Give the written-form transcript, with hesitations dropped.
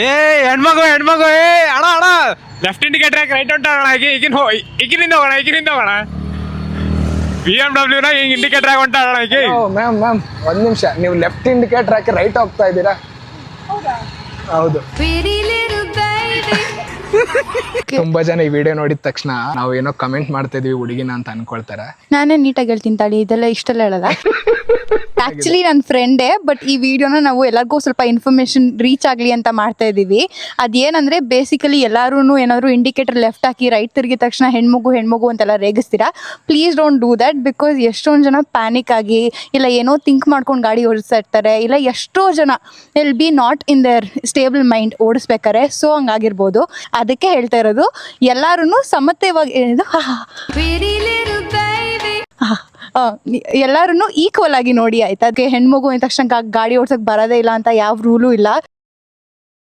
ಏ ಹೆಣ್ಮಗು ಏ ಅಣ್ಣ ಲೆಫ್ಟ್ ಇಂಡಿಕೇಟರ್ ಹಾಕಿ ರೈಟ್ ಹೊಂಟ ಅಣ್ಣ ಈಗಿನಿಂದ ಹೋಗೋಣ BMW ನ ಹಿಂಗ್ ಇಂಡಿಕೇಟರ್ ಹಾಕಿ ಹೊಂಟ ಅಣ್ಣ ಈಗ. ಮ್ಯಾಮ್ ಒಂದ್ ನಿಮಿಷ, ನೀವು ಲೆಫ್ಟ್ ಇಂಡಿಕೇಟರ್ ಹಾಕಿ ರೈಟ್ ಹೋಗ್ತಾ ಇದ್ದೀರಾ? ಹೌದು. ತುಂಬಾ ಜನ ಈ ವಿಡಿಯೋ ನೋಡಿದ ತಕ್ಷಣ ನಾವು ಏನೋ ಕಮೆಂಟ್ ಮಾಡ್ತಾ ಇದೀವಿ ಹುಡುಗಿನ ಅಂತ ಅನ್ಕೊಳ್ತಾರೆ. ನಾನೇ ನೀಟಾಗಿ ಹೇಳ್ತೀನಿ ತಾಳಿ, ಇದೆಲ್ಲ ಇಷ್ಟೆಲ್ಲ ಹೇಳಲ್ಲ. ಆಕ್ಚುಲಿ ನನ್ನ ಫ್ರೆಂಡೇ, ಬಟ್ ಈ ವಿಡಿಯೋನ ನಾವು ಎಲ್ಲರಿಗೂ ಸ್ವಲ್ಪ ಇನ್ಫಾರ್ಮೇಶನ್ ರೀಚ್ ಆಗಲಿ ಅಂತ ಮಾಡ್ತಾ ಇದ್ದೀವಿ. ಅದೇನಂದ್ರೆ ಬೇಸಿಕಲಿ ಎಲ್ಲರೂ ಏನಾದ್ರು ಇಂಡಿಕೇಟರ್ ಲೆಫ್ಟ್ ಹಾಕಿ ರೈಟ್ ತಿರುಗಿದ ತಕ್ಷಣ ಹೆಣ್ಮಗು ಅಂತೆಲ್ಲ ರೇಗಿಸ್ತೀರಾ. Please don't do that, because ಎಷ್ಟೊಂದು ಜನ ಪ್ಯಾನಿಕ್ ಆಗಿ ಇಲ್ಲ ಏನೋ ಥಿಂಕ್ ಮಾಡ್ಕೊಂಡು ಗಾಡಿ ಓಡಿಸ್ತಾ ಇರ್ತಾರೆ, ಇಲ್ಲ ಎಷ್ಟೋ ಜನ will be not in their stable mind ಓಡಿಸ್ಬೇಕಾರೆ. ಸೊ ಹಂಗಾಗಿರ್ಬೋದು, ಅದಕ್ಕೆ ಹೇಳ್ತಾ ಇರೋದು ಎಲ್ಲರೂ ಸಮತೆವಾಗಿ ಎಲ್ಲರೂ ಈಕ್ವಲ್ ಆಗಿ ನೋಡಿ ಆಯ್ತಾ. ಅದಕ್ಕೆ ಹೆಣ್ಮಗು ಅಂದ ತಕ್ಷಣ ಗಾಡಿ ಓಡ್ಸಕ್ ಬರೋದೇ ಇಲ್ಲ ಅಂತ ಯಾವ ರೂಲು ಇಲ್ಲ.